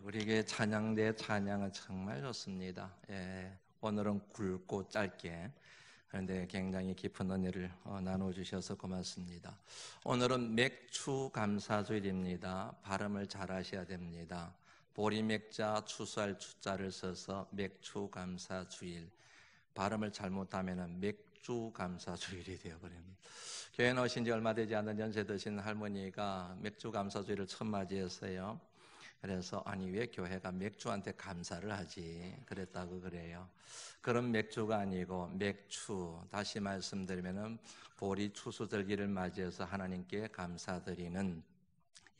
우리에게 찬양대 찬양은 정말 좋습니다. 오늘은 굵고 짧게 그런데 굉장히 깊은 은혜를 나눠주셔서 고맙습니다. 오늘은 맥추 감사주일입니다. 발음을 잘 하셔야 됩니다. 보리맥자 추수할 추자를 써서 맥추 감사주일, 발음을 잘못하면 맥주 감사주일이 되어버립니다. 교회 오신 지 얼마 되지 않은 연세 드신 할머니가 맥주 감사주일을 처음 맞이했어요. 그래서 아니 왜 교회가 맥주한테 감사를 하지 그랬다고 그래요. 그런 맥주가 아니고 맥추, 다시 말씀드리면 보리 추수절기를 맞이해서 하나님께 감사드리는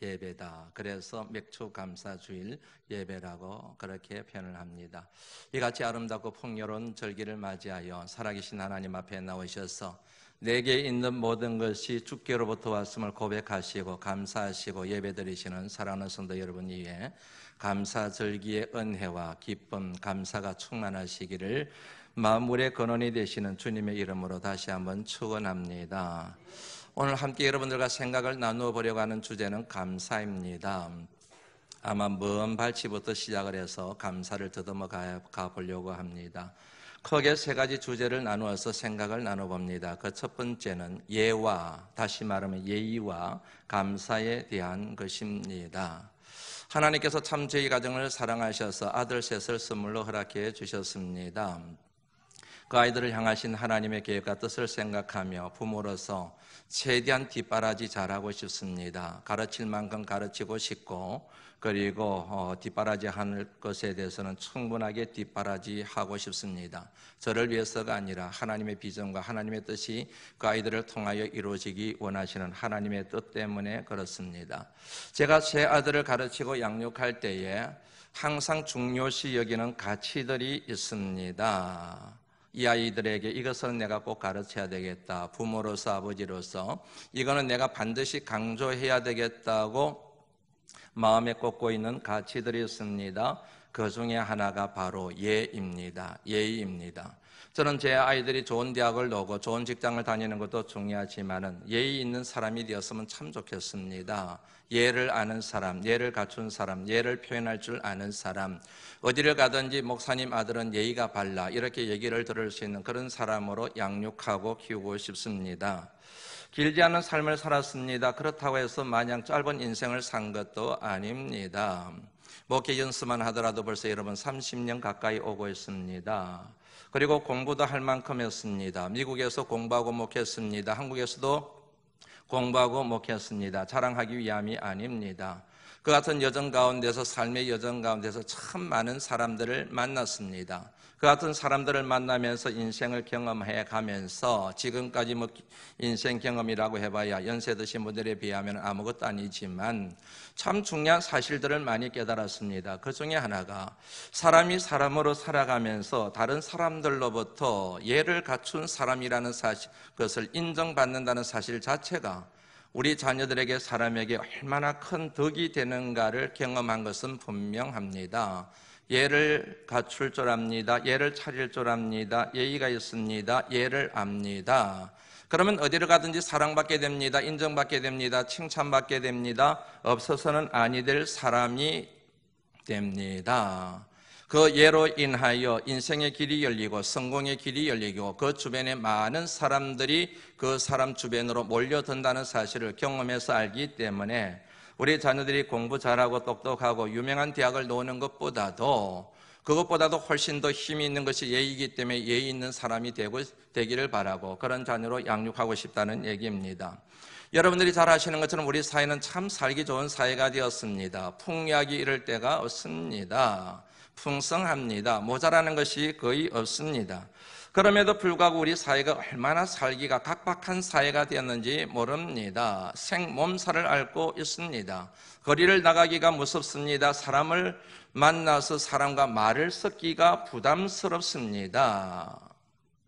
예배다. 그래서 맥추 감사주일 예배라고 그렇게 표현을 합니다. 이같이 아름답고 풍요로운 절기를 맞이하여 살아계신 하나님 앞에 나오셔서 내게 있는 모든 것이 주께로부터 왔음을 고백하시고 감사하시고 예배드리시는 사랑하는 성도 여러분 위에 감사절기의 은혜와 기쁨, 감사가 충만하시기를 만물의 근원이 되시는 주님의 이름으로 다시 한번 축원합니다. 오늘 함께 여러분들과 생각을 나누어 보려고 하는 주제는 감사입니다. 아마 먼 발치부터 시작을 해서 감사를 더듬어 가보려고 합니다. 크게 세 가지 주제를 나누어서 생각을 나눠봅니다. 그 첫 번째는 예와, 다시 말하면 예의와 감사에 대한 것입니다. 하나님께서 참 저희 가정을 사랑하셔서 아들 셋을 선물로 허락해 주셨습니다. 그 아이들을 향하신 하나님의 계획과 뜻을 생각하며 부모로서 최대한 뒷바라지 잘하고 싶습니다. 가르칠 만큼 가르치고 싶고, 그리고 뒷바라지 하는 것에 대해서는 충분하게 뒷바라지 하고 싶습니다. 저를 위해서가 아니라 하나님의 비전과 하나님의 뜻이 그 아이들을 통하여 이루어지기 원하시는 하나님의 뜻 때문에 그렇습니다. 제가 제 아들을 가르치고 양육할 때에 항상 중요시 여기는 가치들이 있습니다. 이 아이들에게 이것은 내가 꼭 가르쳐야 되겠다. 부모로서 아버지로서 이거는 내가 반드시 강조해야 되겠다고 마음에 꽂고 있는 가치들이 있습니다. 그 중에 하나가 바로 예입니다. 예의입니다. 저는 제 아이들이 좋은 대학을 나오고 좋은 직장을 다니는 것도 중요하지만은 예의 있는 사람이 되었으면 참 좋겠습니다. 예를 아는 사람, 예를 갖춘 사람, 예를 표현할 줄 아는 사람, 어디를 가든지 목사님 아들은 예의가 발라 이렇게 얘기를 들을 수 있는 그런 사람으로 양육하고 키우고 싶습니다. 길지 않은 삶을 살았습니다. 그렇다고 해서 마냥 짧은 인생을 산 것도 아닙니다. 목회 연수만 하더라도 벌써 여러분 30년 가까이 오고 있습니다. 그리고 공부도 할 만큼 했습니다. 미국에서 공부하고 목회했습니다. 한국에서도 공부하고 목회했습니다. 자랑하기 위함이 아닙니다. 그 같은 여정 가운데서 삶의 여정 가운데서 참 많은 사람들을 만났습니다. 그 같은 사람들을 만나면서 인생을 경험해 가면서 지금까지 인생 경험이라고 해봐야 연세 드신 분들에 비하면 아무것도 아니지만 참 중요한 사실들을 많이 깨달았습니다. 그 중에 하나가 사람이 사람으로 살아가면서 다른 사람들로부터 예를 갖춘 사람이라는 사실, 그것을 인정받는다는 사실 자체가 우리 자녀들에게 사람에게 얼마나 큰 덕이 되는가를 경험한 것은 분명합니다. 예를 갖출 줄 압니다. 예를 차릴 줄 압니다. 예의가 있습니다. 예를 압니다. 그러면 어디를 가든지 사랑받게 됩니다. 인정받게 됩니다. 칭찬받게 됩니다. 없어서는 아니 될 사람이 됩니다. 그 예로 인하여 인생의 길이 열리고 성공의 길이 열리고 그 주변에 많은 사람들이 그 사람 주변으로 몰려든다는 사실을 경험해서 알기 때문에 우리 자녀들이 공부 잘하고 똑똑하고 유명한 대학을 나오는 것보다도 그것보다도 훨씬 더 힘이 있는 것이 예의이기 때문에 예의 있는 사람이 되기를 바라고 그런 자녀로 양육하고 싶다는 얘기입니다. 여러분들이 잘 아시는 것처럼 우리 사회는 참 살기 좋은 사회가 되었습니다. 풍요하기 이를 데가 없습니다. 풍성합니다. 모자라는 것이 거의 없습니다. 그럼에도 불구하고 우리 사회가 얼마나 살기가 각박한 사회가 되었는지 모릅니다. 생몸살을 앓고 있습니다. 거리를 나가기가 무섭습니다. 사람을 만나서 사람과 말을 섞기가 부담스럽습니다.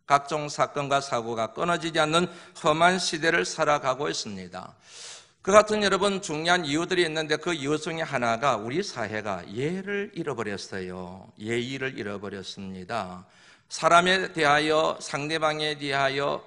각종 사건과 사고가 끊어지지 않는 험한 시대를 살아가고 있습니다. 그 같은 여러분 중요한 이유들이 있는데 그 이유 중에 하나가 우리 사회가 예를 잃어버렸어요. 예의를 잃어버렸습니다. 사람에 대하여 상대방에 대하여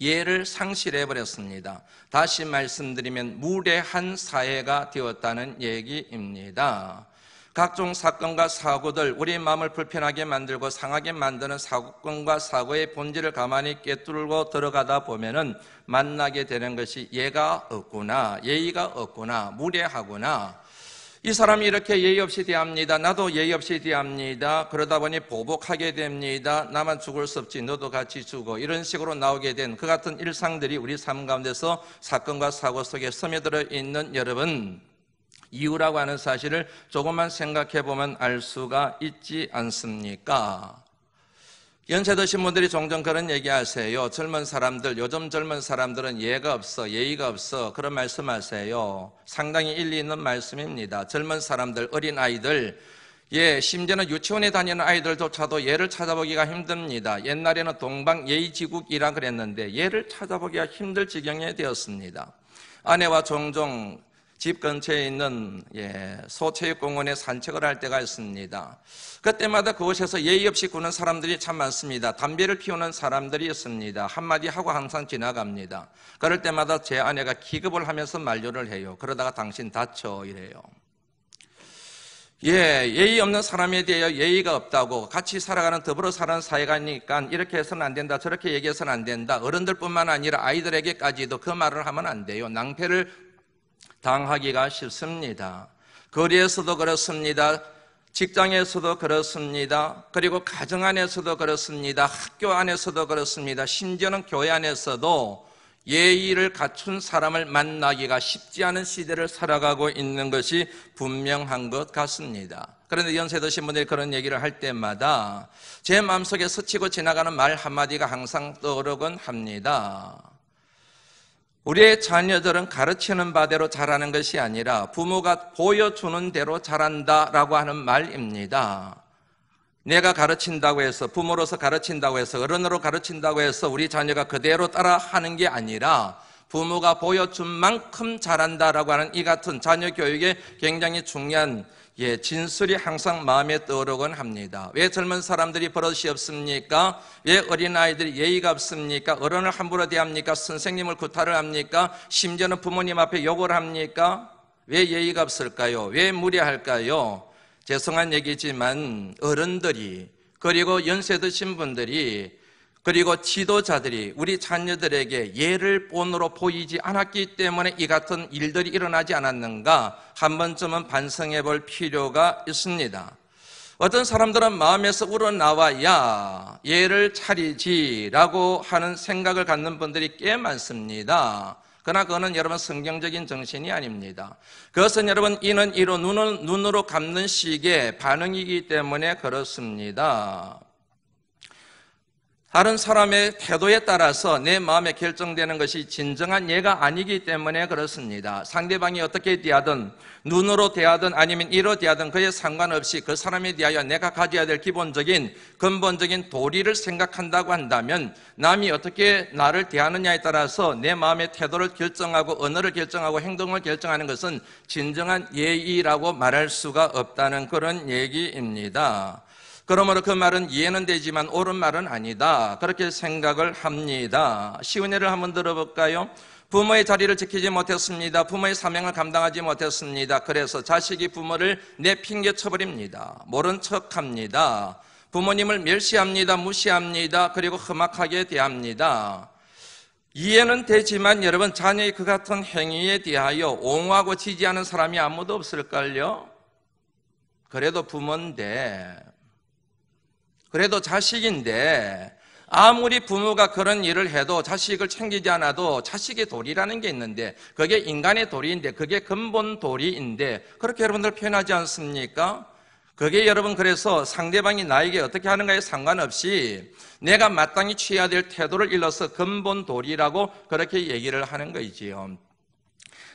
예를 상실해버렸습니다. 다시 말씀드리면 무례한 사회가 되었다는 얘기입니다. 각종 사건과 사고들, 우리 마음을 불편하게 만들고 상하게 만드는 사건과 사고의 본질을 가만히 꿰뚫고 들어가다 보면은 만나게 되는 것이 예가 없구나, 예의가 없구나, 무례하구나. 이 사람이 이렇게 예의 없이 대합니다. 나도 예의 없이 대합니다. 그러다 보니 보복하게 됩니다. 나만 죽을 수 없지 너도 같이 죽어. 이런 식으로 나오게 된 그 같은 일상들이 우리 삶 가운데서 사건과 사고 속에 스며들어 있는 여러분, 이유라고 하는 사실을 조금만 생각해 보면 알 수가 있지 않습니까? 연세 드신 분들이 종종 그런 얘기하세요. 젊은 사람들, 요즘 젊은 사람들은 예가 없어, 예의가 없어, 그런 말씀하세요. 상당히 일리 있는 말씀입니다. 젊은 사람들, 어린아이들, 심지어는 유치원에 다니는 아이들조차도 예를 찾아보기가 힘듭니다. 옛날에는 동방예의지국이라 그랬는데 예를 찾아보기가 힘들 지경에 되었습니다. 아내와 종종 집 근처에 있는 소체육공원에 산책을 할 때가 있습니다. 그때마다 그곳에서 예의 없이 구는 사람들이 참 많습니다. 담배를 피우는 사람들이 있습니다. 한마디 하고 항상 지나갑니다. 그럴 때마다 제 아내가 기겁을 하면서 만류를 해요. 그러다가 당신 다쳐 이래요. 예의 없는 사람에 대하여 예의가 없다고, 같이 살아가는 더불어 사는 사회가니까 이렇게 해서는 안 된다, 저렇게 얘기해서는 안 된다. 어른들뿐만 아니라 아이들에게까지도 그 말을 하면 안 돼요. 낭패를 당하기가 쉽습니다. 거리에서도 그렇습니다. 직장에서도 그렇습니다. 그리고 가정 안에서도 그렇습니다. 학교 안에서도 그렇습니다. 심지어는 교회 안에서도 예의를 갖춘 사람을 만나기가 쉽지 않은 시대를 살아가고 있는 것이 분명한 것 같습니다. 그런데 연세 드신 분들이 그런 얘기를 할 때마다 제 마음속에 스치고 지나가는 말 한마디가 항상 떠오르곤 합니다. 우리의 자녀들은 가르치는 바대로 자라는 것이 아니라 부모가 보여주는 대로 자란다라고 하는 말입니다. 내가 가르친다고 해서, 부모로서 가르친다고 해서, 어른으로 가르친다고 해서 우리 자녀가 그대로 따라하는 게 아니라 부모가 보여준 만큼 자란다라고 하는 이 같은 자녀 교육에 굉장히 중요한 진술이 항상 마음에 떠오르곤 합니다. 왜 젊은 사람들이 버릇이 없습니까? 왜 어린아이들이 예의가 없습니까? 어른을 함부로 대합니까? 선생님을 구타를 합니까? 심지어는 부모님 앞에 욕을 합니까? 왜 예의가 없을까요? 왜 무례할까요? 죄송한 얘기지만 어른들이, 그리고 연세 드신 분들이, 그리고 지도자들이 우리 자녀들에게 예를 본으로 보이지 않았기 때문에 이 같은 일들이 일어나지 않았는가 한 번쯤은 반성해 볼 필요가 있습니다. 어떤 사람들은 마음에서 우러나와야 예를 차리지라고 하는 생각을 갖는 분들이 꽤 많습니다. 그러나 그거는 여러분 성경적인 정신이 아닙니다. 그것은 여러분 이는 이로 눈으로 감는 식의 반응이기 때문에 그렇습니다. 다른 사람의 태도에 따라서 내 마음에 결정되는 것이 진정한 예가 아니기 때문에 그렇습니다. 상대방이 어떻게 대하든, 눈으로 대하든 아니면 이로 대하든 그에 상관없이 그 사람에 대하여 내가 가져야 될 기본적인 근본적인 도리를 생각한다고 한다면 남이 어떻게 나를 대하느냐에 따라서 내 마음의 태도를 결정하고 언어를 결정하고 행동을 결정하는 것은 진정한 예의라고 말할 수가 없다는 그런 얘기입니다. 그러므로 그 말은 이해는 되지만 옳은 말은 아니다, 그렇게 생각을 합니다. 쉬운 예를 한번 들어볼까요? 부모의 자리를 지키지 못했습니다. 부모의 사명을 감당하지 못했습니다. 그래서 자식이 부모를 내팽개쳐버립니다. 모른 척합니다. 부모님을 멸시합니다. 무시합니다. 그리고 험악하게 대합니다. 이해는 되지만 여러분, 자녀의 그 같은 행위에 대하여 옹호하고 지지하는 사람이 아무도 없을걸요? 그래도 부모인데, 그래도 자식인데, 아무리 부모가 그런 일을 해도 자식을 챙기지 않아도 자식의 도리라는 게 있는데, 그게 인간의 도리인데, 그게 근본 도리인데, 그렇게 여러분들 표현하지 않습니까? 그게 여러분, 그래서 상대방이 나에게 어떻게 하는가에 상관없이 내가 마땅히 취해야 될 태도를 일러서 근본 도리라고 그렇게 얘기를 하는 거이지요.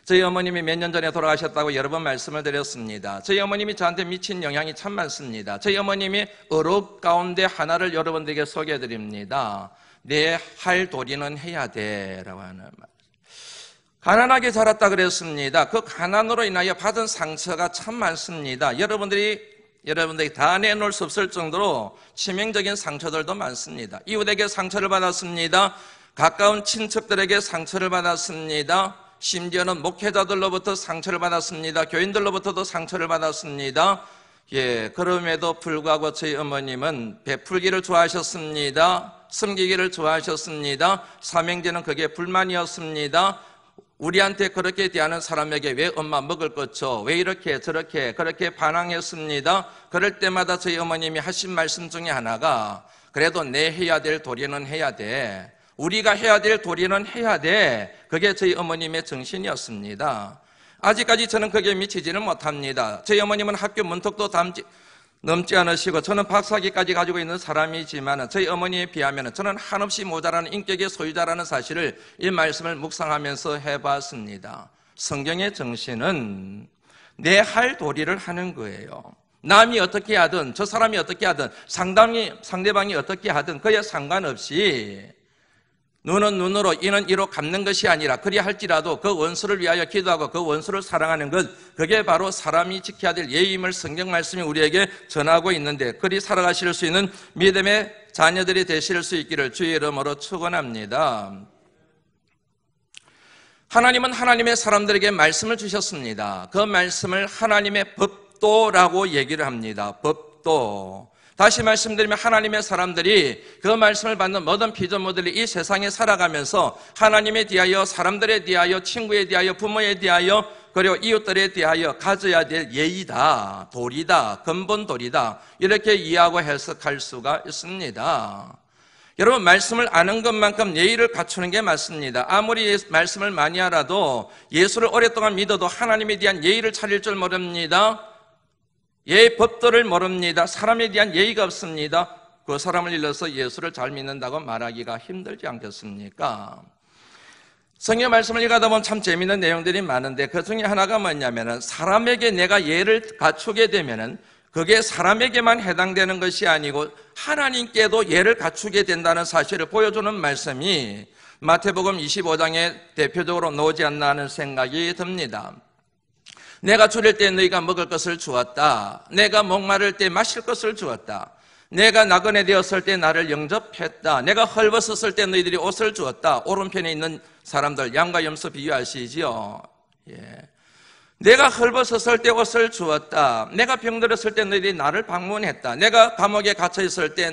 저희 어머님이 몇 년 전에 돌아가셨다고 여러 번 말씀을 드렸습니다. 저희 어머님이 저한테 미친 영향이 참 많습니다. 저희 어머님이 어록 가운데 하나를 여러분들에게 소개해 드립니다. 내 할 도리는 해야 돼 라고 하는 말. 가난하게 자랐다 그랬습니다. 그 가난으로 인하여 받은 상처가 참 많습니다. 여러분들이 다 내놓을 수 없을 정도로 치명적인 상처들도 많습니다. 이웃에게 상처를 받았습니다. 가까운 친척들에게 상처를 받았습니다. 심지어는 목회자들로부터 상처를 받았습니다. 교인들로부터도 상처를 받았습니다. 그럼에도 불구하고 저희 어머님은 베풀기를 좋아하셨습니다. 섬기기를 좋아하셨습니다. 삼형제는 그게 불만이었습니다. 우리한테 그렇게 대하는 사람에게 왜 엄마 먹을 것 줘? 왜 이렇게 저렇게 그렇게 반항했습니다. 그럴 때마다 저희 어머님이 하신 말씀 중에 하나가 그래도 내 해야 될 도리는 해야 돼. 우리가 해야 될 도리는 해야 돼. 그게 저희 어머님의 정신이었습니다. 아직까지 저는 그게 미치지는 못합니다. 저희 어머님은 학교 문턱도 넘지 않으시고 저는 박사학위까지 가지고 있는 사람이지만 저희 어머니에 비하면 저는 한없이 모자라는 인격의 소유자라는 사실을 이 말씀을 묵상하면서 해봤습니다. 성경의 정신은 내 할 도리를 하는 거예요. 남이 어떻게 하든 저 사람이 어떻게 하든 상대방이 어떻게 하든 그에 상관없이 눈은 눈으로 이는 이로 갚는 것이 아니라 그리 할지라도 그 원수를 위하여 기도하고 그 원수를 사랑하는 것, 그게 바로 사람이 지켜야 될 예의임을 성경 말씀이 우리에게 전하고 있는데 그리 살아가실 수 있는 믿음의 자녀들이 되실 수 있기를 주의 이름으로 축원합니다. 하나님은 하나님의 사람들에게 말씀을 주셨습니다. 그 말씀을 하나님의 법도라고 얘기를 합니다. 법도. 다시 말씀드리면 하나님의 사람들이 그 말씀을 받는 모든 피조물들이 이 세상에 살아가면서 하나님에 대하여, 사람들에 대하여, 친구에 대하여, 부모에 대하여, 그리고 이웃들에 대하여 가져야 될 예의다, 도리다, 근본 도리다, 이렇게 이해하고 해석할 수가 있습니다. 여러분, 말씀을 아는 것만큼 예의를 갖추는 게 맞습니다. 아무리 말씀을 많이 알아도 예수를 오랫동안 믿어도 하나님에 대한 예의를 차릴 줄 모릅니다. 예의 법도를 모릅니다. 사람에 대한 예의가 없습니다. 그 사람을 일러서 예수를 잘 믿는다고 말하기가 힘들지 않겠습니까? 성경 말씀을 읽다 보면 참 재미있는 내용들이 많은데 그 중에 하나가 뭐냐면은 사람에게 내가 예를 갖추게 되면은 그게 사람에게만 해당되는 것이 아니고 하나님께도 예를 갖추게 된다는 사실을 보여주는 말씀이 마태복음 25장에 대표적으로 나오지 않나 하는 생각이 듭니다. 내가 줄일 때 너희가 먹을 것을 주었다. 내가 목마를 때 마실 것을 주었다. 내가 나그네 되었을 때 나를 영접했다. 내가 헐벗었을 때 너희들이 옷을 주었다. 오른편에 있는 사람들 양과 염소 비유하시지요. 내가 헐벗었을 때 옷을 주었다. 내가 병들었을 때 너희들이 나를 방문했다. 내가 감옥에 갇혀 있을 때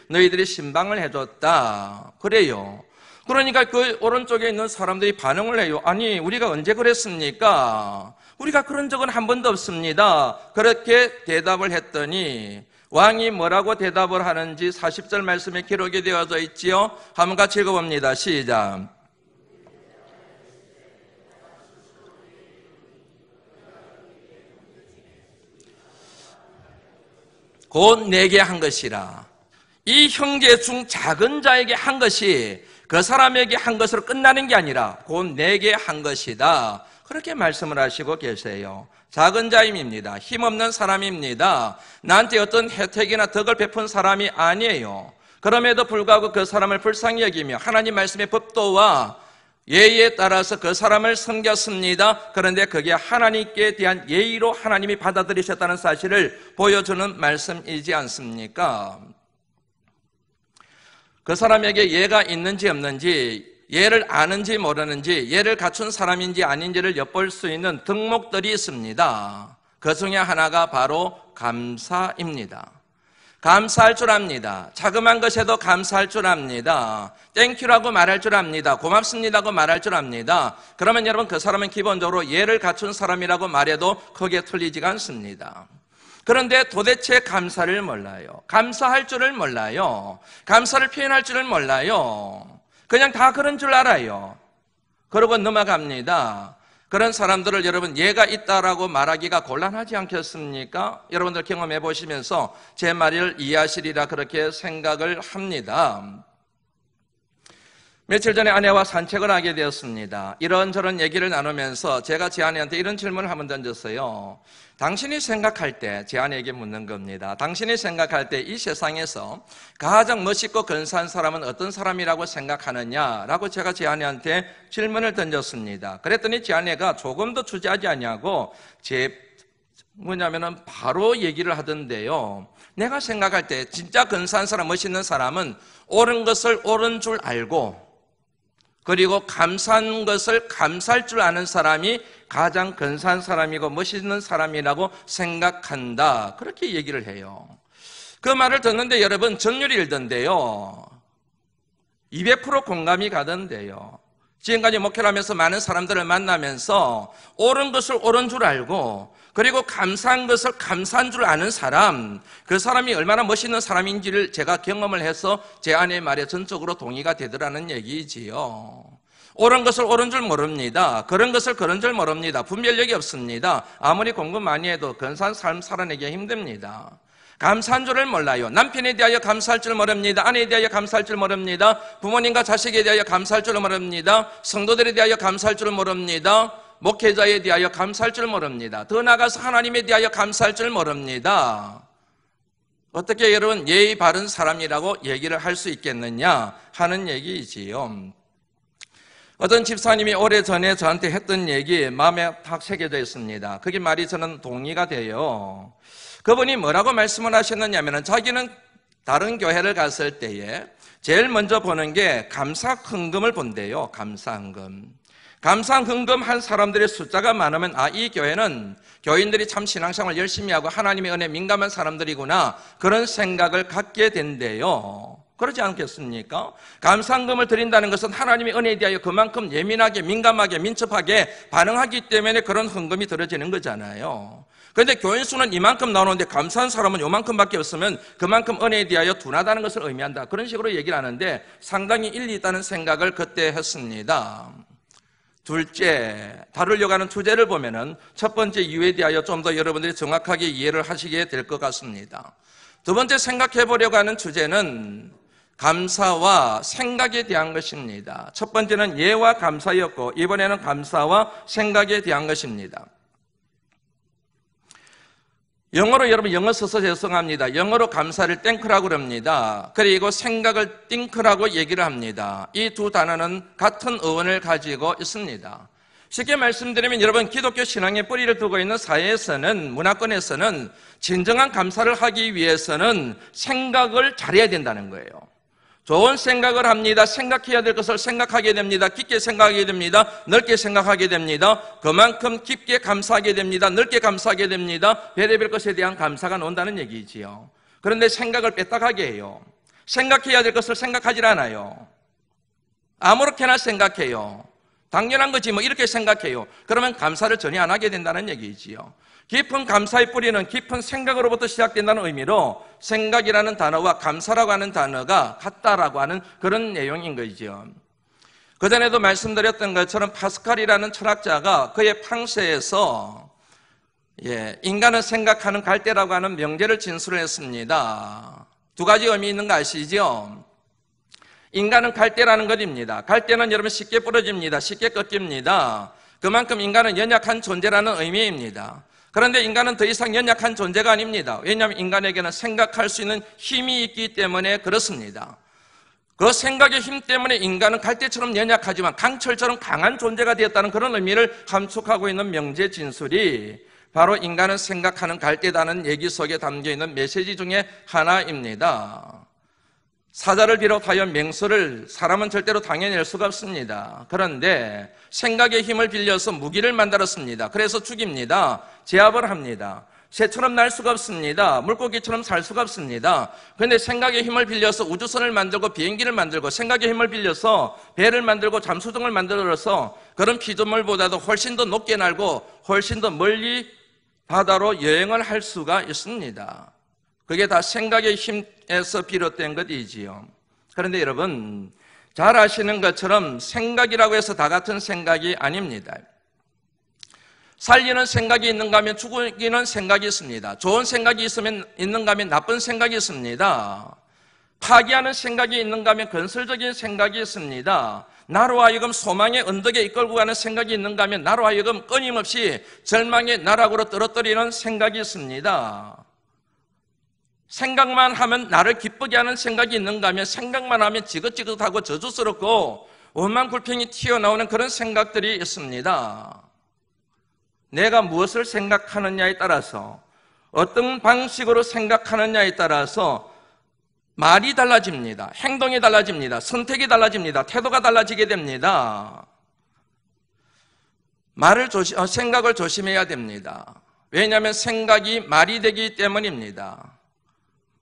너희들이 신방을 해줬다. 그래요. 그러니까 그 오른쪽에 있는 사람들이 반응을 해요. 아니, 우리가 언제 그랬습니까? 우리가 그런 적은 한 번도 없습니다. 그렇게 대답을 했더니 왕이 뭐라고 대답을 하는지 40절 말씀에 기록이 되어져 있지요. 한번 같이 읽어봅니다. 시작. 곧 내게 한 것이라. 이 형제 중 작은 자에게 한 것이 그 사람에게 한 것으로 끝나는 게 아니라 곧 내게 한 것이다. 그렇게 말씀을 하시고 계세요. 작은 자임입니다. 힘없는 사람입니다. 나한테 어떤 혜택이나 덕을 베푼 사람이 아니에요. 그럼에도 불구하고 그 사람을 불쌍히 여기며 하나님 말씀의 법도와 예의에 따라서 그 사람을 섬겼습니다. 그런데 그게 하나님께 대한 예의로 하나님이 받아들이셨다는 사실을 보여주는 말씀이지 않습니까? 그 사람에게 예가 있는지 없는지, 예를 아는지 모르는지, 예를 갖춘 사람인지 아닌지를 엿볼 수 있는 덕목들이 있습니다. 그 중에 하나가 바로 감사입니다. 감사할 줄 압니다. 자그마한 것에도 감사할 줄 압니다. 땡큐라고 말할 줄 압니다. 고맙습니다고 말할 줄 압니다. 그러면 여러분, 그 사람은 기본적으로 예를 갖춘 사람이라고 말해도 크게 틀리지가 않습니다. 그런데 도대체 감사를 몰라요. 감사할 줄을 몰라요. 감사를 표현할 줄을 몰라요. 그냥 다 그런 줄 알아요. 그러고 넘어갑니다. 그런 사람들을 여러분 예가 있다라고 말하기가 곤란하지 않겠습니까? 여러분들 경험해 보시면서 제 말을 이해하시리라 그렇게 생각을 합니다. 며칠 전에 아내와 산책을 하게 되었습니다. 이런저런 얘기를 나누면서 제가 제 아내한테 이런 질문을 한번 던졌어요. 당신이 생각할 때, 제 아내에게 묻는 겁니다. 당신이 생각할 때 이 세상에서 가장 멋있고 근사한 사람은 어떤 사람이라고 생각하느냐라고 제가 제 아내한테 질문을 던졌습니다. 그랬더니 제 아내가 조금도 주저하지 않냐고 바로 얘기를 하던데요. 내가 생각할 때 진짜 근사한 사람, 멋있는 사람은 옳은 것을 옳은 줄 알고 그리고 감사한 것을 감사할 줄 아는 사람이 가장 근사한 사람이고 멋있는 사람이라고 생각한다. 그렇게 얘기를 해요. 그 말을 듣는데 여러분 전율이 일던데요. 200% 공감이 가던데요. 지금까지 목회를 하면서 많은 사람들을 만나면서 옳은 것을 옳은 줄 알고 그리고 감사한 것을 감사한 줄 아는 사람, 그 사람이 얼마나 멋있는 사람인지를 제가 경험을 해서 제 아내의 말에 전적으로 동의가 되더라는 얘기지요. 옳은 것을 옳은 줄 모릅니다. 그런 것을 그런 줄 모릅니다. 분별력이 없습니다. 아무리 공부 많이 해도 근사한 삶 살아내기 힘듭니다. 감사한 줄을 몰라요. 남편에 대하여 감사할 줄 모릅니다. 아내에 대하여 감사할 줄 모릅니다. 부모님과 자식에 대하여 감사할 줄 모릅니다. 성도들에 대하여 감사할 줄 모릅니다. 목회자에 대하여 감사할 줄 모릅니다. 더 나아가서 하나님에 대하여 감사할 줄 모릅니다. 어떻게 여러분 예의 바른 사람이라고 얘기를 할 수 있겠느냐 하는 얘기이지요. 어떤 집사님이 오래전에 저한테 했던 얘기 마음에 탁 새겨져 있습니다. 그게 말이 저는 동의가 돼요. 그분이 뭐라고 말씀을 하셨느냐면 자기는 다른 교회를 갔을 때에 제일 먼저 보는 게 감사 헌금을 본대요. 감사 헌금. 감사 헌금 한 사람들의 숫자가 많으면 이 교회는 교인들이 참 신앙생활 열심히 하고 하나님의 은혜에 민감한 사람들이구나 그런 생각을 갖게 된대요. 그렇지 않겠습니까? 감사헌금을 드린다는 것은 하나님의 은혜에 대하여 그만큼 예민하게 민감하게 민첩하게 반응하기 때문에 그런 헌금이 들어지는 거잖아요. 그런데 교인 수는 이만큼 나오는데 감사한 사람은 요만큼밖에 없으면 그만큼 은혜에 대하여 둔하다는 것을 의미한다. 그런 식으로 얘기를 하는데 상당히 일리 있다는 생각을 그때 했습니다. 둘째, 다루려고 하는 주제를 보면은 첫 번째 이유에 대하여 좀 더 여러분들이 정확하게 이해를 하시게 될 것 같습니다. 두 번째 생각해 보려고 하는 주제는 감사와 생각에 대한 것입니다. 첫 번째는 예와 감사였고 이번에는 감사와 생각에 대한 것입니다. 영어로 여러분 영어 써서 죄송합니다. 영어로 감사를 땡크라고 그럽니다. 그리고 생각을 띵크라고 얘기를 합니다. 이 두 단어는 같은 어원을 가지고 있습니다. 쉽게 말씀드리면 여러분 기독교 신앙의 뿌리를 두고 있는 사회에서는 문화권에서는 진정한 감사를 하기 위해서는 생각을 잘해야 된다는 거예요. 좋은 생각을 합니다. 생각해야 될 것을 생각하게 됩니다. 깊게 생각하게 됩니다. 넓게 생각하게 됩니다. 그만큼 깊게 감사하게 됩니다. 넓게 감사하게 됩니다. 별의별 것에 대한 감사가 나온다는 얘기지요. 그런데 생각을 뺐다가게 해요. 생각해야 될 것을 생각하지 않아요. 아무렇게나 생각해요. 당연한 거지 뭐 이렇게 생각해요. 그러면 감사를 전혀 안 하게 된다는 얘기지요. 깊은 감사의 뿌리는 깊은 생각으로부터 시작된다는 의미로 생각이라는 단어와 감사라고 하는 단어가 같다라고 하는 그런 내용인 거죠. 그전에도 말씀드렸던 것처럼 파스칼이라는 철학자가 그의 팡세에서 인간은 생각하는 갈대라고 하는 명제를 진술을 했습니다. 두 가지 의미 있는 거 아시죠? 인간은 갈대라는 것입니다. 갈대는 여러분 쉽게 부러집니다. 쉽게 꺾입니다. 그만큼 인간은 연약한 존재라는 의미입니다. 그런데 인간은 더 이상 연약한 존재가 아닙니다. 왜냐하면 인간에게는 생각할 수 있는 힘이 있기 때문에 그렇습니다. 그 생각의 힘 때문에 인간은 갈대처럼 연약하지만 강철처럼 강한 존재가 되었다는 그런 의미를 함축하고 있는 명제 진술이 바로 인간은 생각하는 갈대다는 얘기 속에 담겨있는 메시지 중에 하나입니다. 사자를 비롯하여 맹수를 사람은 절대로 당해낼 수가 없습니다. 그런데 생각의 힘을 빌려서 무기를 만들었습니다. 그래서 죽입니다. 제압을 합니다. 새처럼 날 수가 없습니다. 물고기처럼 살 수가 없습니다. 그런데 생각의 힘을 빌려서 우주선을 만들고 비행기를 만들고 생각의 힘을 빌려서 배를 만들고 잠수정을 만들어서 그런 피조물보다도 훨씬 더 높게 날고 훨씬 더 멀리 바다로 여행을 할 수가 있습니다. 그게 다 생각의 힘에서 비롯된 것이지요. 그런데 여러분 잘 아시는 것처럼 생각이라고 해서 다 같은 생각이 아닙니다. 살리는 생각이 있는가 하면 죽이는 생각이 있습니다. 좋은 생각이 있는가 하면 나쁜 생각이 있습니다. 파괴하는 생각이 있는가 하면 건설적인 생각이 있습니다. 나로 하여금 소망의 언덕에 이끌고 가는 생각이 있는가 하면 나로 하여금 끊임없이 절망의 나락으로 떨어뜨리는 생각이 있습니다. 생각만 하면 나를 기쁘게 하는 생각이 있는가 하면 생각만 하면 지긋지긋하고 저주스럽고 원망불평이 튀어나오는 그런 생각들이 있습니다. 내가 무엇을 생각하느냐에 따라서 어떤 방식으로 생각하느냐에 따라서 말이 달라집니다. 행동이 달라집니다. 선택이 달라집니다. 태도가 달라지게 됩니다. 생각을 조심해야 됩니다. 왜냐하면 생각이 말이 되기 때문입니다.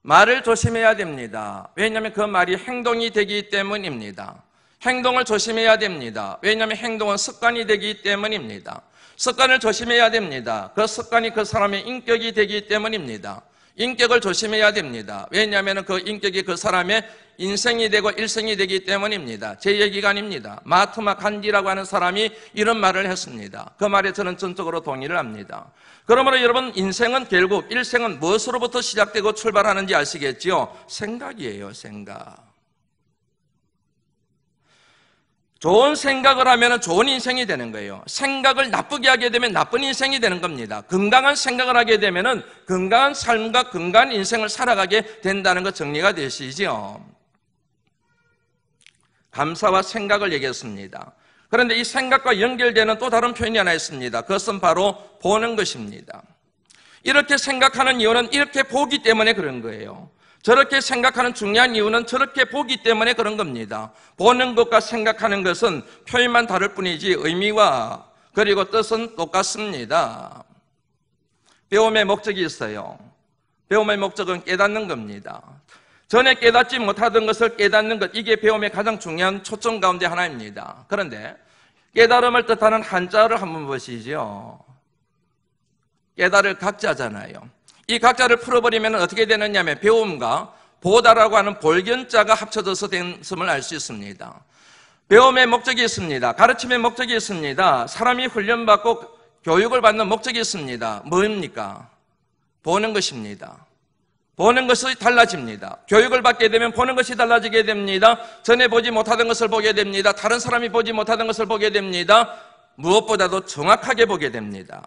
말을 조심해야 됩니다. 왜냐하면 그 말이 행동이 되기 때문입니다. 행동을 조심해야 됩니다. 왜냐하면 행동은 습관이 되기 때문입니다. 습관을 조심해야 됩니다. 그 습관이 그 사람의 인격이 되기 때문입니다. 인격을 조심해야 됩니다. 왜냐하면 그 인격이 그 사람의 인생이 되고 일생이 되기 때문입니다. 제 얘기가 아닙니다. 마하트마 간디라고 하는 사람이 이런 말을 했습니다. 그 말에 저는 전적으로 동의를 합니다. 그러므로 여러분, 인생은 결국 일생은 무엇으로부터 시작되고 출발하는지 아시겠지요? 생각이에요. 생각. 좋은 생각을 하면 좋은 인생이 되는 거예요. 생각을 나쁘게 하게 되면 나쁜 인생이 되는 겁니다. 건강한 생각을 하게 되면 건강한 삶과 건강한 인생을 살아가게 된다는 것 정리가 되시죠. 감사와 생각을 얘기했습니다. 그런데 이 생각과 연결되는 또 다른 표현이 하나 있습니다. 그것은 바로 보는 것입니다. 이렇게 생각하는 이유는 이렇게 보기 때문에 그런 거예요. 저렇게 생각하는 중요한 이유는 저렇게 보기 때문에 그런 겁니다. 보는 것과 생각하는 것은 표현만 다를 뿐이지 의미와 그리고 뜻은 똑같습니다. 배움의 목적이 있어요. 배움의 목적은 깨닫는 겁니다. 전에 깨닫지 못하던 것을 깨닫는 것, 이게 배움의 가장 중요한 초점 가운데 하나입니다. 그런데 깨달음을 뜻하는 한자를 한번 보시죠. 깨달을 각자잖아요. 이 각자를 풀어버리면 어떻게 되느냐 하면 배움과 보다라고 하는 볼견자가 합쳐져서 된음을 알 수 있습니다. 배움의 목적이 있습니다. 가르침의 목적이 있습니다. 사람이 훈련받고 교육을 받는 목적이 있습니다. 뭡니까? 보는 것입니다. 보는 것이 달라집니다. 교육을 받게 되면 보는 것이 달라지게 됩니다. 전에 보지 못하던 것을 보게 됩니다. 다른 사람이 보지 못하던 것을 보게 됩니다. 무엇보다도 정확하게 보게 됩니다.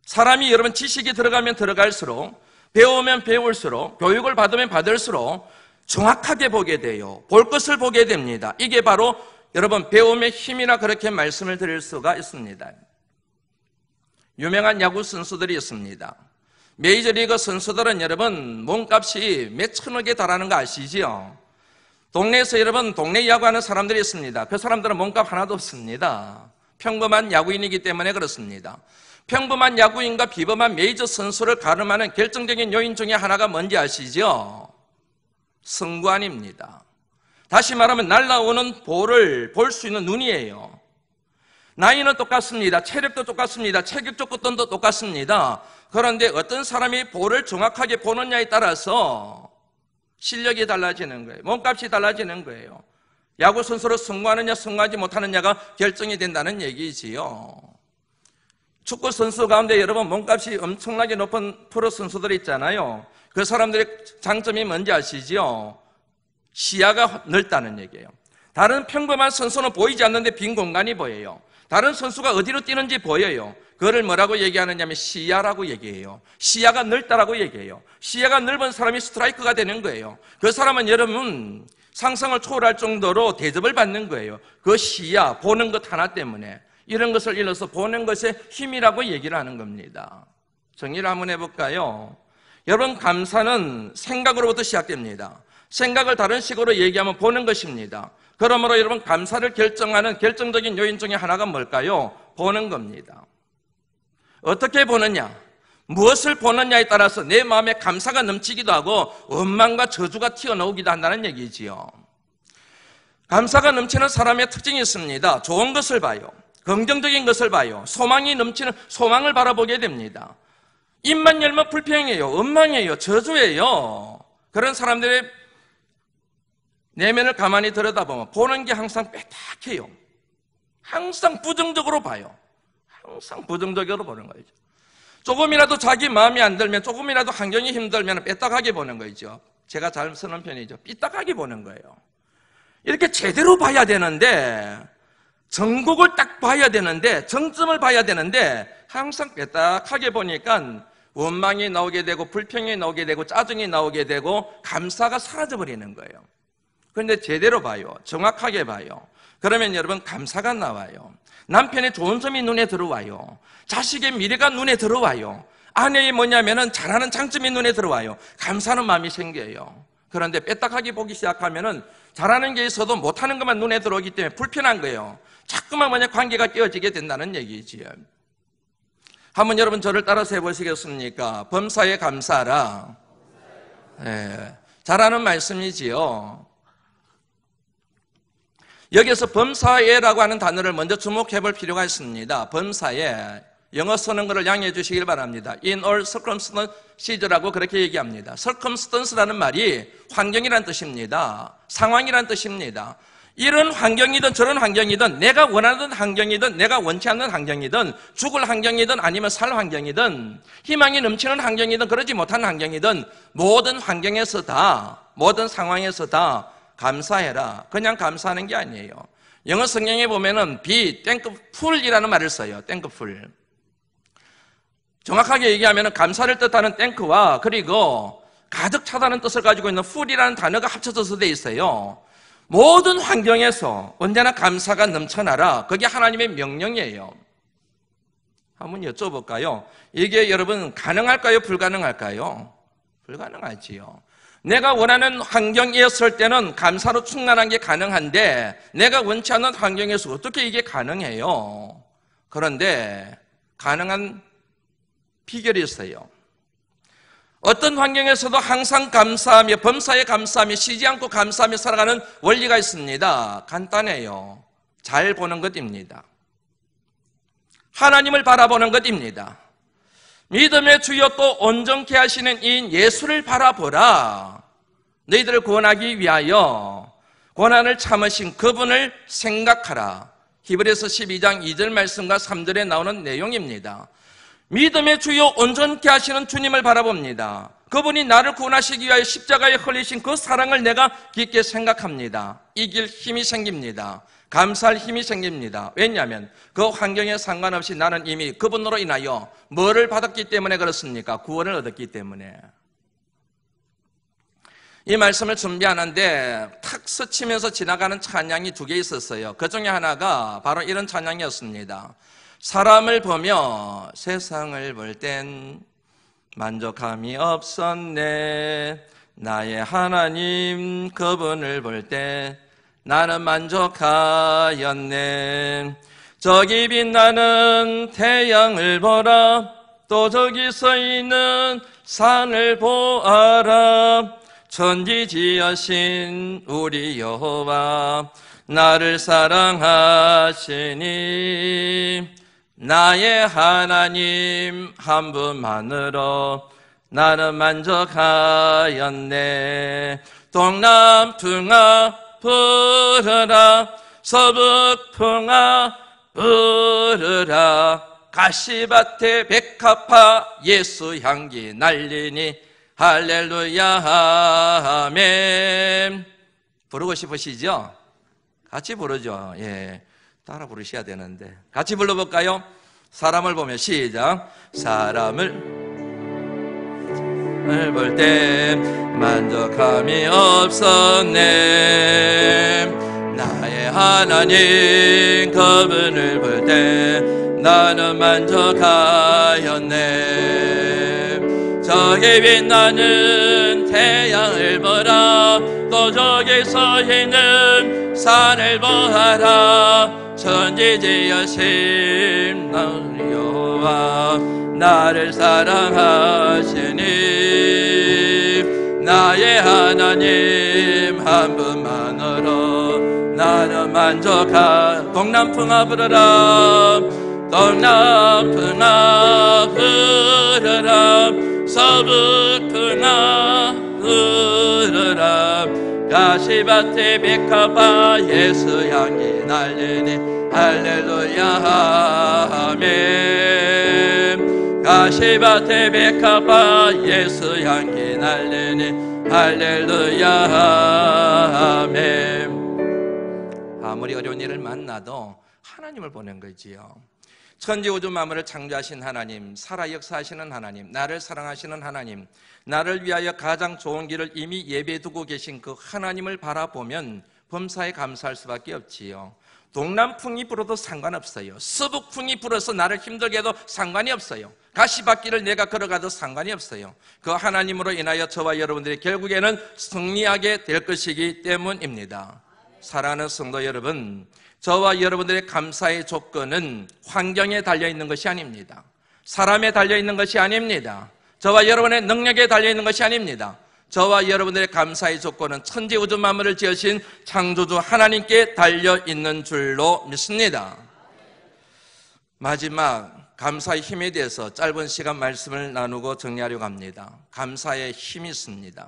사람이 여러분 지식이 들어가면 들어갈수록, 배우면 배울수록, 교육을 받으면 받을수록 정확하게 보게 돼요. 볼 것을 보게 됩니다. 이게 바로 여러분 배움의 힘이라 그렇게 말씀을 드릴 수가 있습니다. 유명한 야구 선수들이 있습니다. 메이저리그 선수들은 여러분 몸값이 몇 천억에 달하는 거 아시죠? 동네에서 여러분 동네 야구하는 사람들이 있습니다. 그 사람들은 몸값 하나도 없습니다. 평범한 야구인이기 때문에 그렇습니다. 평범한 야구인과 비범한 메이저 선수를 가름하는 결정적인 요인 중에 하나가 뭔지 아시죠? 성관입니다. 다시 말하면 날아오는 볼을 볼 수 있는 눈이에요. 나이는 똑같습니다. 체력도 똑같습니다. 체격 조건도 똑같습니다. 그런데 어떤 사람이 볼을 정확하게 보느냐에 따라서 실력이 달라지는 거예요. 몸값이 달라지는 거예요. 야구 선수로 성공하느냐 성공하지 못하느냐가 결정이 된다는 얘기지요. 축구 선수 가운데 여러분 몸값이 엄청나게 높은 프로 선수들이 있잖아요. 그 사람들의 장점이 뭔지 아시죠? 시야가 넓다는 얘기예요. 다른 평범한 선수는 보이지 않는데 빈 공간이 보여요. 다른 선수가 어디로 뛰는지 보여요. 그거를 뭐라고 얘기하느냐면 시야라고 얘기해요. 시야가 넓다라고 얘기해요. 시야가 넓은 사람이 스트라이크가 되는 거예요. 그 사람은 여러분 상상을 초월할 정도로 대접을 받는 거예요. 그 시야, 보는 것 하나 때문에. 이런 것을 일러서 보는 것의 힘이라고 얘기를 하는 겁니다. 정리를 한번 해볼까요? 여러분 감사는 생각으로부터 시작됩니다. 생각을 다른 식으로 얘기하면 보는 것입니다. 그러므로 여러분 감사를 결정하는 결정적인 요인 중에 하나가 뭘까요? 보는 겁니다. 어떻게 보느냐? 무엇을 보느냐에 따라서 내 마음에 감사가 넘치기도 하고 원망과 저주가 튀어나오기도 한다는 얘기지요. 감사가 넘치는 사람의 특징이 있습니다. 좋은 것을 봐요. 긍정적인 것을 봐요. 소망이 넘치는 소망을 바라보게 됩니다. 입만 열면 불평이에요. 원망이에요. 저주예요. 그런 사람들의 내면을 가만히 들여다보면 보는 게 항상 빼딱해요. 항상 부정적으로 봐요. 항상 부정적으로 보는 거죠. 조금이라도 자기 마음이 안 들면, 조금이라도 환경이 힘들면 삐딱하게 보는 거죠. 제가 잘 쓰는 편이죠. 삐딱하게 보는 거예요. 이렇게 제대로 봐야 되는데, 전국을 딱 봐야 되는데, 정점을 봐야 되는데 항상 삐딱하게 보니까 원망이 나오게 되고 불평이 나오게 되고 짜증이 나오게 되고 감사가 사라져버리는 거예요. 그런데 제대로 봐요. 정확하게 봐요. 그러면 여러분 감사가 나와요. 남편의 좋은 점이 눈에 들어와요. 자식의 미래가 눈에 들어와요. 아내의 뭐냐면은 잘하는 장점이 눈에 들어와요. 감사하는 마음이 생겨요. 그런데 삐딱하게 보기 시작하면은 잘하는 게 있어도 못하는 것만 눈에 들어오기 때문에 불편한 거예요. 자꾸만 관계가 깨어지게 된다는 얘기지요. 한번 여러분 저를 따라서 해보시겠습니까? 범사에 감사하라. 예, 잘하는 말씀이지요. 여기서 범사에라고 하는 단어를 먼저 주목해 볼 필요가 있습니다. 범사에, 영어 쓰는 것을 양해해 주시길 바랍니다. In all circumstances라고 그렇게 얘기합니다. circumstance라는 말이 환경이란 뜻입니다. 상황이란 뜻입니다. 이런 환경이든 저런 환경이든, 내가 원하는 환경이든 내가 원치 않는 환경이든, 죽을 환경이든 아니면 살 환경이든, 희망이 넘치는 환경이든 그러지 못한 환경이든, 모든 환경에서 다, 모든 상황에서 다 감사해라. 그냥 감사하는 게 아니에요. 영어 성경에 보면은 be thankful이라는 말을 써요. thankful. 정확하게 얘기하면 감사를 뜻하는 thank와 그리고 가득 차다는 뜻을 가지고 있는 ful이라는 단어가 합쳐져서 돼 있어요. 모든 환경에서 언제나 감사가 넘쳐나라. 그게 하나님의 명령이에요. 한번 여쭤볼까요? 이게 여러분 가능할까요? 불가능할까요? 불가능하지요. 내가 원하는 환경이었을 때는 감사로 충만한 게 가능한데 내가 원치 않는 환경에서 어떻게 이게 가능해요? 그런데 가능한 비결이 있어요. 어떤 환경에서도 항상 감사하며 범사에 감사하며 쉬지 않고 감사하며 살아가는 원리가 있습니다. 간단해요. 잘 보는 것입니다. 하나님을 바라보는 것입니다. 믿음의 주여 또 온전케 하시는 이인 예수를 바라보라. 너희들을 구원하기 위하여 고난을 참으신 그분을 생각하라. 히브리서 12장 2절 말씀과 3절에 나오는 내용입니다. 믿음의 주요 온전케 하시는 주님을 바라봅니다. 그분이 나를 구원하시기 위하여 십자가에 흘리신 그 사랑을 내가 깊게 생각합니다. 이길 힘이 생깁니다. 감사할 힘이 생깁니다. 왜냐하면 그 환경에 상관없이 나는 이미 그분으로 인하여 뭐를 받았기 때문에 그렇습니까? 구원을 얻었기 때문에. 이 말씀을 준비하는데 탁 스치면서 지나가는 찬양이 두 개 있었어요. 그 중에 하나가 바로 이런 찬양이었습니다. 사람을 보며 세상을 볼 땐 만족함이 없었네. 나의 하나님 그분을 볼 때 나는 만족하였네. 저기 빛나는 태양을 보라. 또 저기 서 있는 산을 보아라. 천지 지으신 우리 여호와 나를 사랑하시니 나의 하나님 한 분만으로 나는 만족하였네. 동남풍아 부르라. 서북풍아 부르라. 가시밭에 백합화 예수 향기 날리니 할렐루야 아멘. 부르고 싶으시죠? 같이 부르죠. 예, 따라 부르셔야 되는데 같이 불러볼까요? 사람을 보며 시작. 사람을 볼 때 만족함이 없었네. 나의 하나님 그분을 볼 때 나는 만족하였네. 저기 빛나는 태양을 보라. 또 저기 서 있는 산을 보아라. 천지 지으신 우리 여호와 나를 사랑하시니 나의 하나님 한 분만으로 나는 만족하. 동남풍아 부르라. 동남풍아 부르라. 서북풍아 부르라. 가시밭에 백합화 예수 향기 날리니 할렐루야 아멘. 가시밭에 백합화 예수 향기 날리니 할렐루야 아멘. 아무리 어려운 일을 만나도 하나님을 보는 거지요. 천지우주 만물을 창조하신 하나님, 살아 역사하시는 하나님, 나를 사랑하시는 하나님, 나를 위하여 가장 좋은 길을 이미 예배두고 계신 그 하나님을 바라보면 범사에 감사할 수밖에 없지요. 동남풍이 불어도 상관없어요. 서북풍이 불어서 나를 힘들게 해도 상관이 없어요. 가시밭길을 내가 걸어가도 상관이 없어요. 그 하나님으로 인하여 저와 여러분들이 결국에는 승리하게 될 것이기 때문입니다. 사랑하는 성도 여러분, 저와 여러분들의 감사의 조건은 환경에 달려있는 것이 아닙니다. 사람에 달려있는 것이 아닙니다. 저와 여러분의 능력에 달려있는 것이 아닙니다. 저와 여러분들의 감사의 조건은 천지우주 만물을 지으신 창조주 하나님께 달려있는 줄로 믿습니다. 마지막 감사의 힘에 대해서 짧은 시간 말씀을 나누고 정리하려고 합니다. 감사의 힘이 있습니다.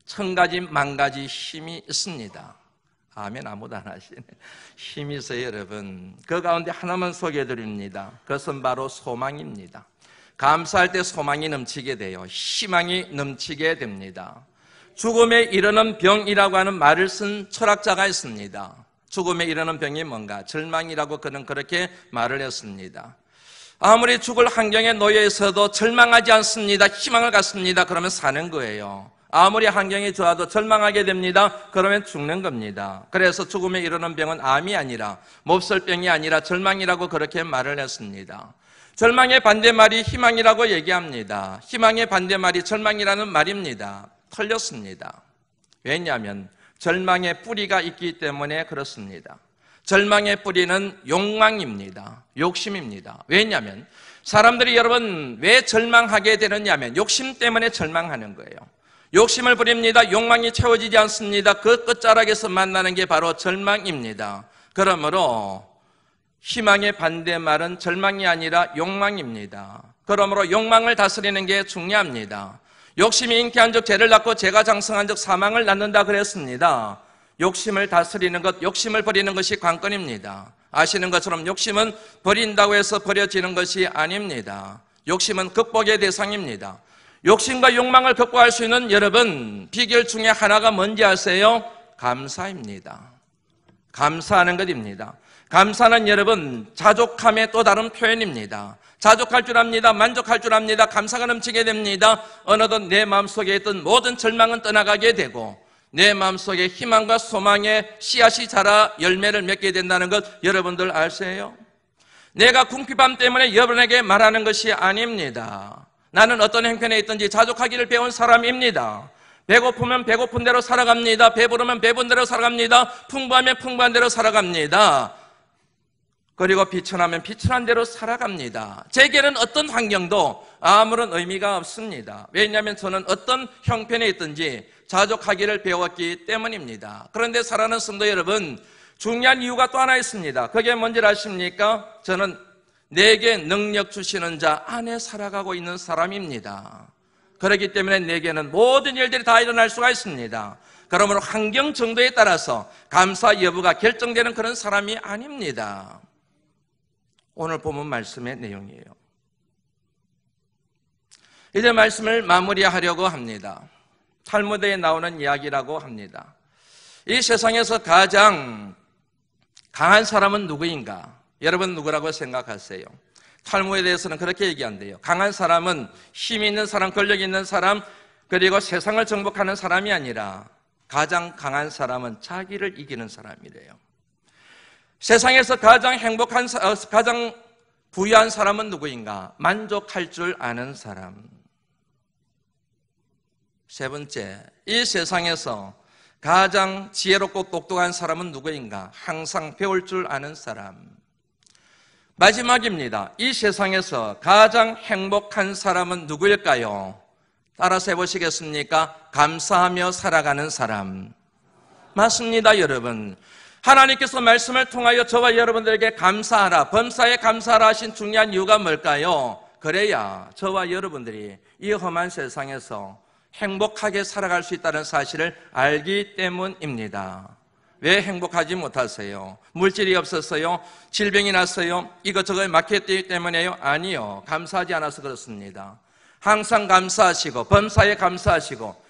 1000가지 만가지 힘이 있습니다. 아멘. 아무도 안 하시네. 힘이 있어요, 여러분. 그 가운데 하나만 소개해드립니다. 그것은 바로 소망입니다. 감사할 때 소망이 넘치게 돼요. 희망이 넘치게 됩니다. 죽음에 이르는 병이라고 하는 말을 쓴 철학자가 있습니다. 죽음에 이르는 병이 뭔가? 절망이라고 그는 그렇게 말을 했습니다. 아무리 죽을 환경에 놓여 있어도 절망하지 않습니다. 희망을 갖습니다. 그러면 사는 거예요. 아무리 환경이 좋아도 절망하게 됩니다. 그러면 죽는 겁니다. 그래서 죽음에 이르는 병은 암이 아니라 몹쓸병이 아니라 절망이라고 그렇게 말을 했습니다. 절망의 반대말이 희망이라고 얘기합니다. 희망의 반대말이 절망이라는 말입니다. 틀렸습니다. 왜냐하면 절망의 뿌리가 있기 때문에 그렇습니다. 절망의 뿌리는 욕망입니다. 욕심입니다. 왜냐하면 사람들이 여러분 왜 절망하게 되느냐 하면 욕심 때문에 절망하는 거예요. 욕심을 부립니다. 욕망이 채워지지 않습니다. 그 끝자락에서 만나는 게 바로 절망입니다. 그러므로 희망의 반대말은 절망이 아니라 욕망입니다. 그러므로 욕망을 다스리는 게 중요합니다. 욕심이 잉태한 적 죄를 낳고 죄가 장성한 적 사망을 낳는다 그랬습니다. 욕심을 다스리는 것, 욕심을 버리는 것이 관건입니다. 아시는 것처럼 욕심은 버린다고 해서 버려지는 것이 아닙니다. 욕심은 극복의 대상입니다. 욕심과 욕망을 극복할 수 있는 여러분 비결 중에 하나가 뭔지 아세요? 감사입니다. 감사하는 것입니다. 감사는 여러분 자족함의 또 다른 표현입니다. 자족할 줄 압니다. 만족할 줄 압니다. 감사가 넘치게 됩니다. 어느덧 내 마음속에 있던 모든 절망은 떠나가게 되고 내 마음속에 희망과 소망의 씨앗이 자라 열매를 맺게 된다는 것 여러분들 아세요? 내가 궁핍함 때문에 여러분에게 말하는 것이 아닙니다. 나는 어떤 형편에 있든지 자족하기를 배운 사람입니다. 배고프면 배고픈 대로 살아갑니다. 배부르면 배부른 대로 살아갑니다. 풍부하면 풍부한 대로 살아갑니다. 그리고 비천하면 비천한 대로 살아갑니다. 제게는 어떤 환경도 아무런 의미가 없습니다. 왜냐하면 저는 어떤 형편에 있든지 자족하기를 배웠기 때문입니다. 그런데 사랑하는 성도 여러분, 중요한 이유가 또 하나 있습니다. 그게 뭔지 아십니까? 저는 내게 능력 주시는 자 안에 살아가고 있는 사람입니다. 그렇기 때문에 내게는 모든 일들이 다 일어날 수가 있습니다. 그러므로 환경 정도에 따라서 감사 여부가 결정되는 그런 사람이 아닙니다. 오늘 본문 말씀의 내용이에요. 이제 말씀을 마무리하려고 합니다. 탈무드에 나오는 이야기라고 합니다. 이 세상에서 가장 강한 사람은 누구인가? 여러분 누구라고 생각하세요? 탈무드에 대해서는 그렇게 얘기한대요. 강한 사람은 힘 있는 사람, 권력 있는 사람, 그리고 세상을 정복하는 사람이 아니라 가장 강한 사람은 자기를 이기는 사람이래요. 세상에서 가장 행복한, 가장 부유한 사람은 누구인가? 만족할 줄 아는 사람. 세 번째, 이 세상에서 가장 지혜롭고 똑똑한 사람은 누구인가? 항상 배울 줄 아는 사람. 마지막입니다. 이 세상에서 가장 행복한 사람은 누구일까요? 따라서 해보시겠습니까? 감사하며 살아가는 사람. 맞습니다, 여러분. 하나님께서 말씀을 통하여 저와 여러분들에게 감사하라, 범사에 감사하라 하신 중요한 이유가 뭘까요? 그래야 저와 여러분들이 이 험한 세상에서 행복하게 살아갈 수 있다는 사실을 알기 때문입니다. 왜 행복하지 못하세요? 물질이 없었어요? 질병이 났어요? 이것저것 막혔기 때문에요? 아니요. 감사하지 않아서 그렇습니다. 항상 감사하시고 범사에 감사하시고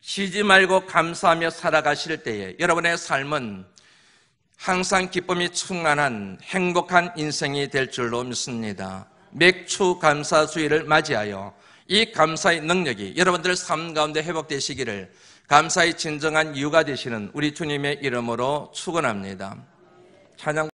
쉬지 말고 감사하며 살아가실 때에 여러분의 삶은 항상 기쁨이 충만한 행복한 인생이 될 줄로 믿습니다. 맥추 감사주의를 맞이하여 이 감사의 능력이 여러분들 삶 가운데 회복되시기를 감사의 진정한 이유가 되시는 우리 주님의 이름으로 축원합니다. 찬양